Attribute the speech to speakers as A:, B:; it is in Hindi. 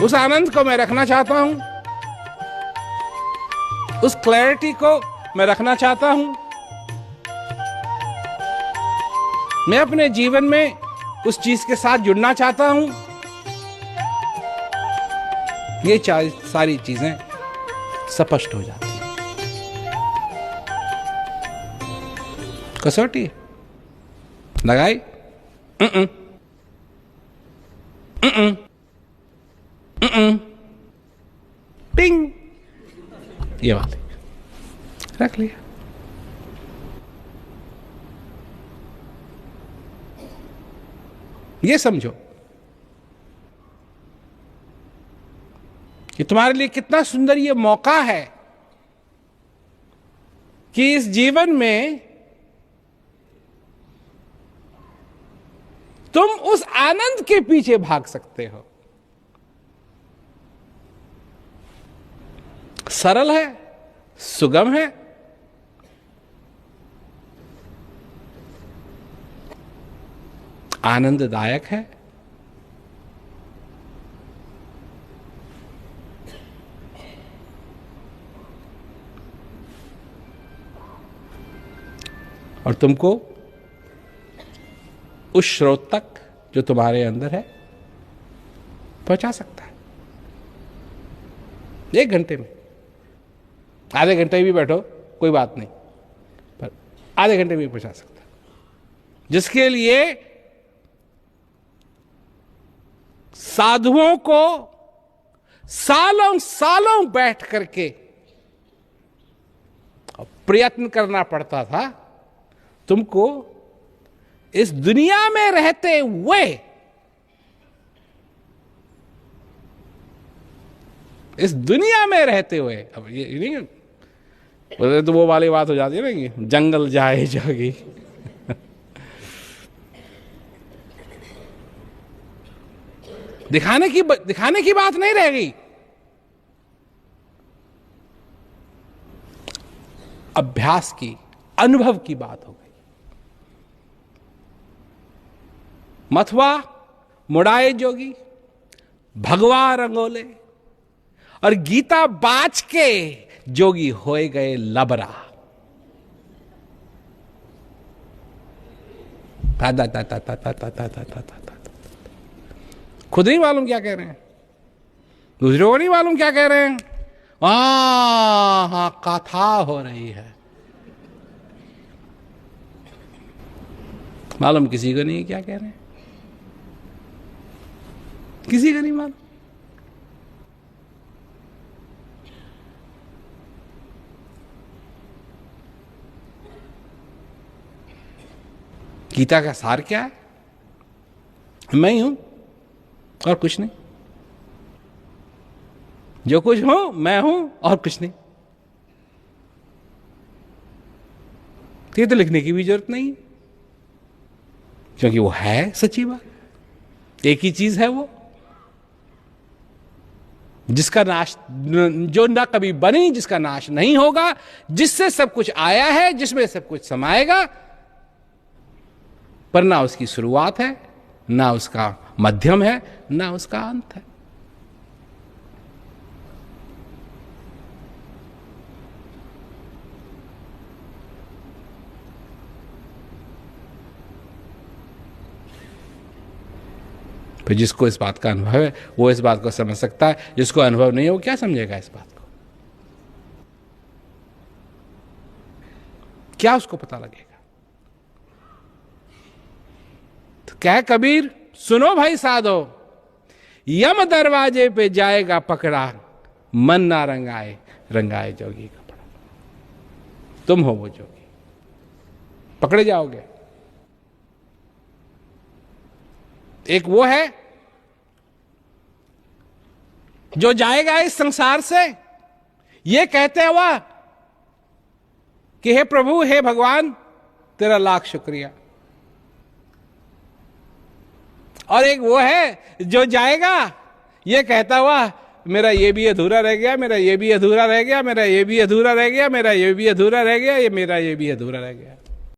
A: उस आनंद को मैं रखना चाहता हूं, उस क्लैरिटी को मैं रखना चाहता हूं। मैं अपने जीवन में उस चीज के साथ जुड़ना चाहता हूं। ये सारी चीजें स्पष्ट हो जाती हैं। कसौटी लगाई, टिंग, ये वाली रख लिया। ये समझो कि तुम्हारे लिए कितना सुंदर ये मौका है कि इस जीवन में तुम उस आनंद के पीछे भाग सकते हो। सरल है, सुगम है, आनंददायक है। और तुमको उस स्रोत तक जो तुम्हारे अंदर है पहुंचा सकता है। 1 घंटे में, आधे घंटे भी बैठो कोई बात नहीं, पर आधे घंटे में पहुंचा सकता है। जिसके लिए साधुओं को सालों सालों बैठ करके प्रयत्न करना पड़ता था, तुमको इस दुनिया में रहते हुए, इस दुनिया में रहते हुए, अब ये नहीं बोले तो वो वाली बात हो जाती है ना कि जंगल जाए जागी। दिखाने की बात नहीं रह गई, अभ्यास की, अनुभव की बात हो गई। मथुआ मुड़ाए जोगी, भगवा रंगोले और गीता बाच के जोगी होए गए लबरा। खुद नहीं मालूम क्या कह रहे हैं, दूसरों को नहीं मालूम क्या कह रहे हैं। हाँ, कथा हो रही है, मालूम किसी को नहीं क्या कह रहे हैं, किसी को नहीं मालूम। गीता का सार क्या है? मैं ही हूं और कुछ नहीं। जो कुछ हूं मैं हूं और कुछ नहीं। ये तो लिखने की भी जरूरत नहीं है, क्योंकि वो है सच्ची बात। एक ही चीज है वो, जिसका नाश, जो ना कभी बनी, जिसका नाश नहीं होगा, जिससे सब कुछ आया है, जिसमें सब कुछ समाएगा, पर ना उसकी शुरुआत है, ना उसका मध्यम है, ना उसका अंत है। फिर जिसको इस बात का अनुभव है वो इस बात को समझ सकता है, जिसको अनुभव नहीं है वो क्या समझेगा इस बात को? क्या उसको पता लगेगा? तो क्या कबीर, सुनो भाई साधो, यम दरवाजे पे जाएगा पकड़ा, मन ना रंगाए, रंगाए जोगी कपड़ा। तुम हो वो जोगी, पकड़े जाओगे। एक वो है जो जाएगा इस संसार से ये कहते हुआ कि हे प्रभु, हे भगवान, तेरा लाख शुक्रिया। और एक वो है जो जाएगा ये कहता हुआ, मेरा ये भी अधूरा रह गया, मेरा ये भी अधूरा रह गया, मेरा ये भी अधूरा रह गया, मेरा ये भी अधूरा रह गया, ये मेरा ये भी अधूरा रह गया।